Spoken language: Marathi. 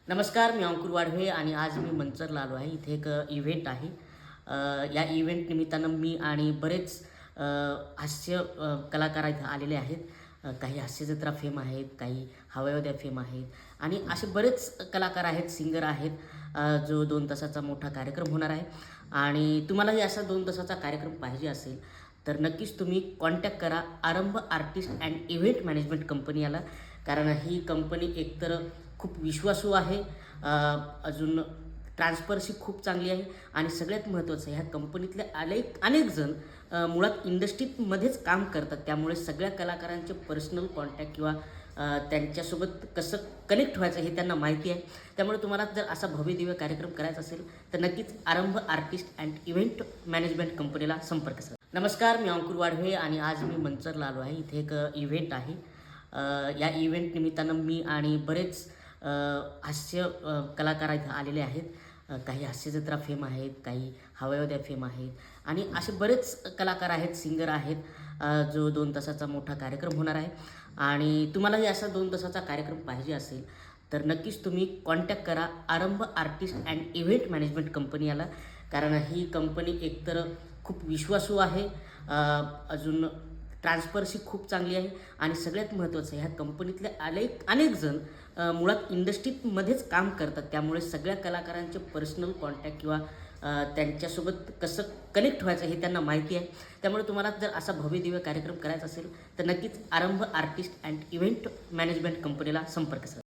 नमस्कार, मी अंकुर वाढवे आणि आज मी मंचरला आलो आहे. इथे एक इव्हेंट आहे. या इव्हेंट निमित्तानं मी आणि बरेच हास्य कलाकार इथे आलेले आहेत. काही हास्यजत्रा फेम आहेत, काही हवायोद्या फेम आहेत आणि असे बरेच कलाकार आहेत, सिंगर आहेत. जो 2 तासाचा मोठा कार्यक्रम होणार आहे आणि तुम्हालाही असा 2 तासाचा कार्यक्रम पाहिजे असेल, तर नक्कीच तुम्ही कॉन्टॅक्ट करा आरंभ artist and event management company याला. कारण ही कंपनी एकतर खूप विश्वासू आहे, अजून ट्रान्सपरन्सी खूप चांगली आहे आणि सगळ्यात महत्त्वाचं ह्या कंपनीतले अनेक जण मुळात इंडस्ट्रीमध्येच काम करतात. त्यामुळे सगळ्या कलाकारांचे पर्सनल कॉन्टॅक्ट किंवा त्यांच्यासोबत कसं कनेक्ट व्हायचं हे त्यांना माहिती आहे. त्यामुळे तुम्हाला जर असा भव्यदिव्य कार्यक्रम करायचा असेल तर नक्कीच आरंभ आर्टिस्ट अँड इव्हेंट मॅनेजमेंट कंपनीला संपर्क साधा. नमस्कार, मी अंकुर वाढवे आणि आज मी मंचरला आलो आहे. इथे एक इव्हेंट आहे. या इव्हेंट निमित्तानं मी आणि बरेच हास्य कलाकार इथं आलेले आहेत. काही हास्यजत्रा फेम आहेत, काही हवायोद्या फेम आहेत आणि असे बरेच कलाकार आहेत, सिंगर आहेत. जो 2 तासाचा मोठा कार्यक्रम होणार आहे आणि तुम्हालाही असा 2 तासाचा कार्यक्रम पाहिजे असेल, तर नक्कीच तुम्ही कॉन्टॅक्ट करा आरंभ artist and event management company याला. कारण ही कंपनी एकतर खूप विश्वासू आहे, अजून ट्रान्सपरन्सी खूप चांगली आहे आणि सगळ्यात महत्त्वाचं ह्या कंपनीतले अनेक जण मुळात इंडस्ट्रीमध्येच काम करतात. त्यामुळे सगळ्या कलाकारांचे पर्सनल कॉन्टॅक्ट किंवा त्यांच्यासोबत कसं कनेक्ट व्हायचं हे त्यांना माहिती आहे. त्यामुळे तुम्हाला जर असा भव्यदिव्य कार्यक्रम करायचा असेल तर नक्कीच आरंभ आर्टिस्ट अँड इव्हेंट मॅनेजमेंट कंपनीला संपर्क साधा.